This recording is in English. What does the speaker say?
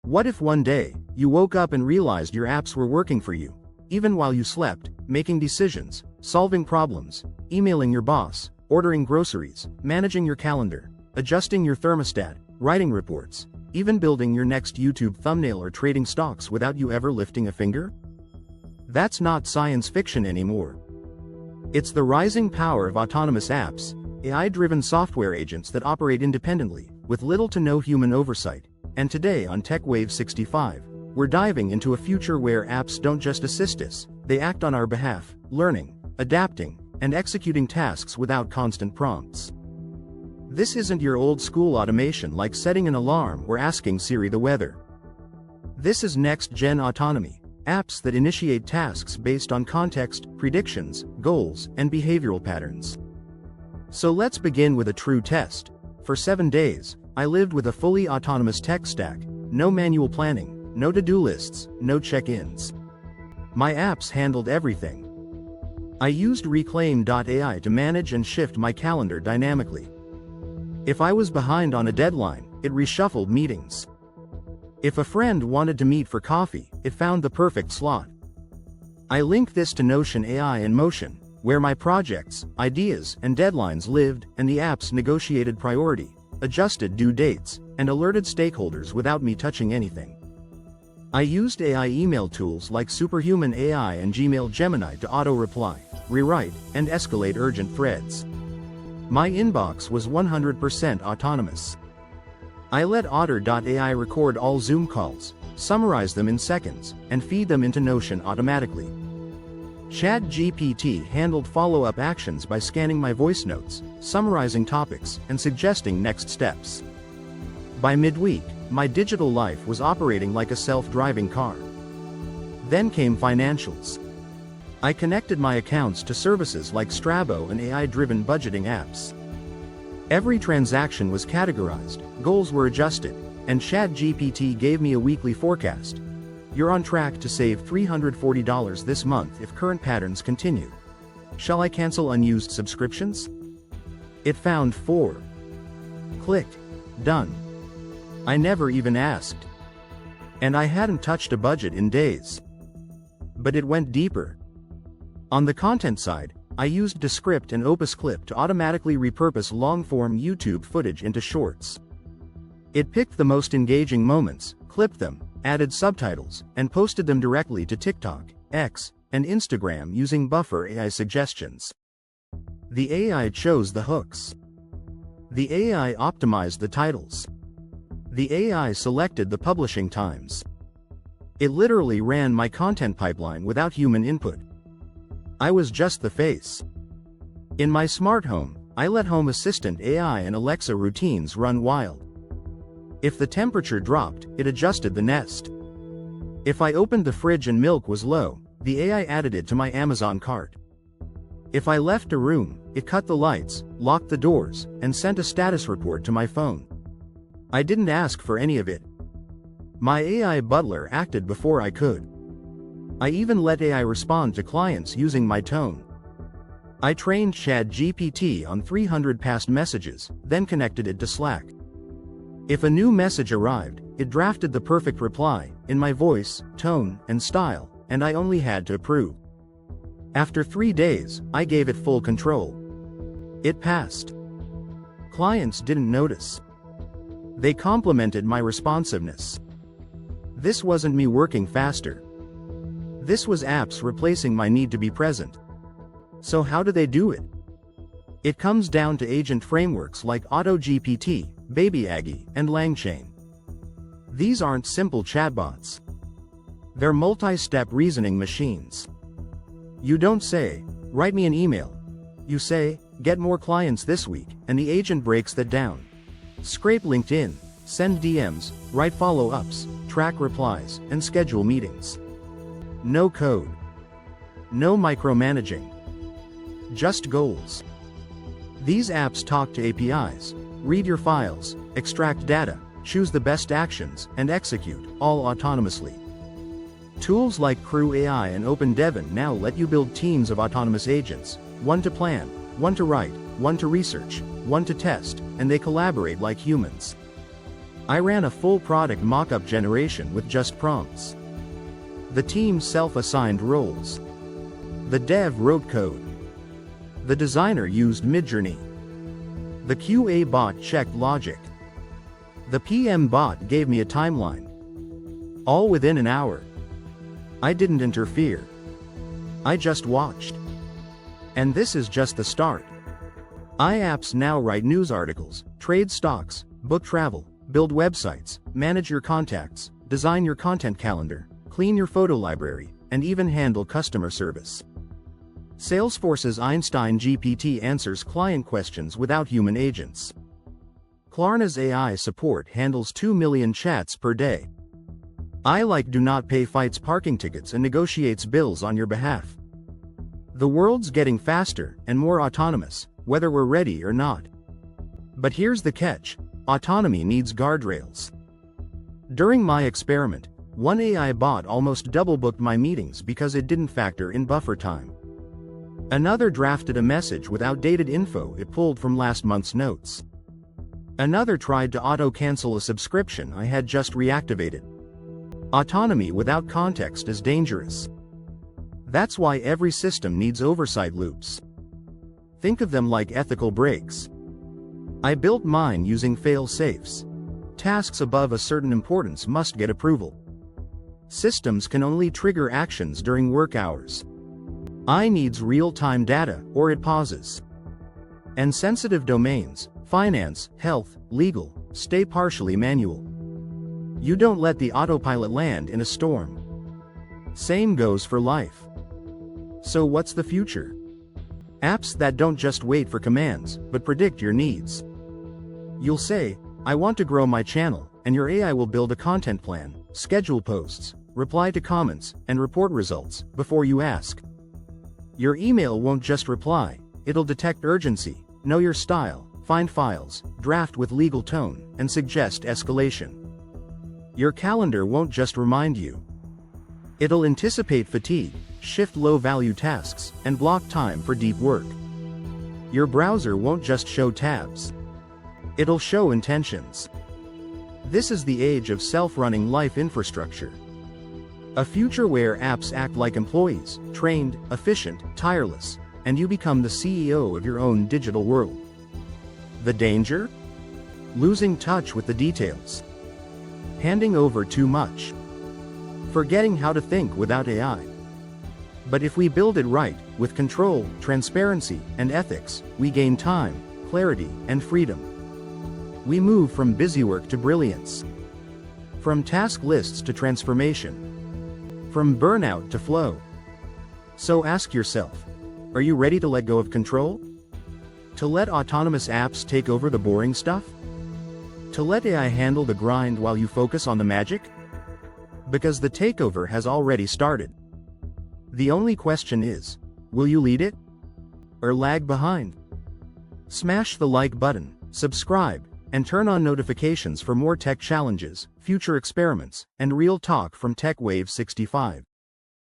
What if one day, you woke up and realized your apps were working for you, even while you slept, making decisions, solving problems, emailing your boss, ordering groceries, managing your calendar, adjusting your thermostat, writing reports, even building your next YouTube thumbnail or trading stocks without you ever lifting a finger? That's not science fiction anymore. It's the rising power of autonomous apps, AI-driven software agents that operate independently, with little to no human oversight. And today on TechWave 65, we're diving into a future where apps don't just assist us, they act on our behalf, learning, adapting, and executing tasks without constant prompts. This isn't your old-school automation like setting an alarm or asking Siri the weather. This is next-gen autonomy, apps that initiate tasks based on context, predictions, goals, and behavioral patterns. So let's begin with a true test. For 7 days, I lived with a fully autonomous tech stack, no manual planning, no to-do lists, no check-ins. My apps handled everything. I used Reclaim.ai to manage and shift my calendar dynamically. If I was behind on a deadline, it reshuffled meetings. If a friend wanted to meet for coffee, it found the perfect slot. I linked this to Notion AI in Motion, where my projects, ideas, and deadlines lived, and the apps negotiated priority, adjusted due dates, and alerted stakeholders without me touching anything. I used AI email tools like Superhuman AI and Gmail Gemini to auto-reply, rewrite, and escalate urgent threads. My inbox was 100% autonomous. I let Otter.ai record all Zoom calls, summarize them in seconds, and feed them into Notion automatically. ChatGPT handled follow-up actions by scanning my voice notes, summarizing topics, and suggesting next steps. By midweek, my digital life was operating like a self-driving car. Then came financials. I connected my accounts to services like Strabo and AI-driven budgeting apps. Every transaction was categorized, goals were adjusted, and ChatGPT gave me a weekly forecast. You're on track to save $340 this month if current patterns continue. Shall I cancel unused subscriptions? It found 4. Clicked. Done. I never even asked. And I hadn't touched a budget in days. But it went deeper. On the content side, I used Descript and Opus Clip to automatically repurpose long-form YouTube footage into shorts. It picked the most engaging moments, clipped them, added subtitles, and posted them directly to TikTok, X, and Instagram using Buffer AI suggestions. The AI chose the hooks. The AI optimized the titles. The AI selected the publishing times. It literally ran my content pipeline without human input. I was just the face. In my smart home, I let Home Assistant AI and Alexa routines run wild. If the temperature dropped, it adjusted the Nest. If I opened the fridge and milk was low, the AI added it to my Amazon cart. If I left a room, it cut the lights, locked the doors, and sent a status report to my phone. I didn't ask for any of it. My AI butler acted before I could. I even let AI respond to clients using my tone. I trained ChatGPT on 300 past messages, then connected it to Slack. If a new message arrived, it drafted the perfect reply, in my voice, tone, and style, and I only had to approve. After 3 days, I gave it full control. It passed. Clients didn't notice. They complimented my responsiveness. This wasn't me working faster. This was apps replacing my need to be present. So how do they do it? It comes down to agent frameworks like AutoGPT, BabyAggie, and LangChain. These aren't simple chatbots. They're multi-step reasoning machines. You don't say, write me an email. You say, get more clients this week, and the agent breaks that down. Scrape LinkedIn, send DMs, write follow-ups, track replies, and schedule meetings. No code. No micromanaging. Just goals. These apps talk to APIs, read your files, extract data, choose the best actions, and execute, all autonomously. Tools like Crew AI and OpenDevin now let you build teams of autonomous agents, one to plan, one to write, one to research, one to test, and they collaborate like humans. I ran a full product mock-up generation with just prompts. The team self-assigned roles. The dev wrote code. The designer used Midjourney. The QA bot checked logic. The PM bot gave me a timeline. All within an hour. I didn't interfere. I just watched. And this is just the start. iApps now write news articles, trade stocks, book travel, build websites, manage your contacts, design your content calendar, clean your photo library, and even handle customer service. Salesforce's Einstein GPT answers client questions without human agents. Klarna's AI support handles 2 million chats per day. Do not pay fights parking tickets and negotiates bills on your behalf. The world's getting faster and more autonomous, whether we're ready or not. But here's the catch: autonomy needs guardrails. During my experiment, one AI bot almost double-booked my meetings because it didn't factor in buffer time. Another drafted a message with outdated info it pulled from last month's notes. Another tried to auto-cancel a subscription I had just reactivated. Autonomy without context is dangerous. That's why every system needs oversight loops. Think of them like ethical brakes. I built mine using fail-safes. Tasks above a certain importance must get approval. Systems can only trigger actions during work hours. I needs real-time data, or it pauses. And sensitive domains, finance, health, legal, stay partially manual. You don't let the autopilot land in a storm. Same goes for life. So what's the future? Apps that don't just wait for commands, but predict your needs. You'll say, I want to grow my channel, and your AI will build a content plan, schedule posts, reply to comments, and report results, before you ask. Your email won't just reply, it'll detect urgency, know your style, find files, draft with legal tone, and suggest escalation. Your calendar won't just remind you. It'll anticipate fatigue, shift low-value tasks, and block time for deep work. Your browser won't just show tabs. It'll show intentions. This is the age of self-running life infrastructure. A future where apps act like employees, trained, efficient, tireless, and you become the CEO of your own digital world. The danger? Losing touch with the details. Handing over too much. Forgetting how to think without AI. But if we build it right, with control, transparency, and ethics, we gain time, clarity, and freedom. We move from busywork to brilliance. From task lists to transformation. From burnout to flow. So ask yourself, are you ready to let go of control? To let autonomous apps take over the boring stuff? To let AI handle the grind while you focus on the magic? Because the takeover has already started. The only question is, will you lead it? Or lag behind? Smash the like button, subscribe, and turn on notifications for more tech challenges, future experiments, and real talk from TechWave 65.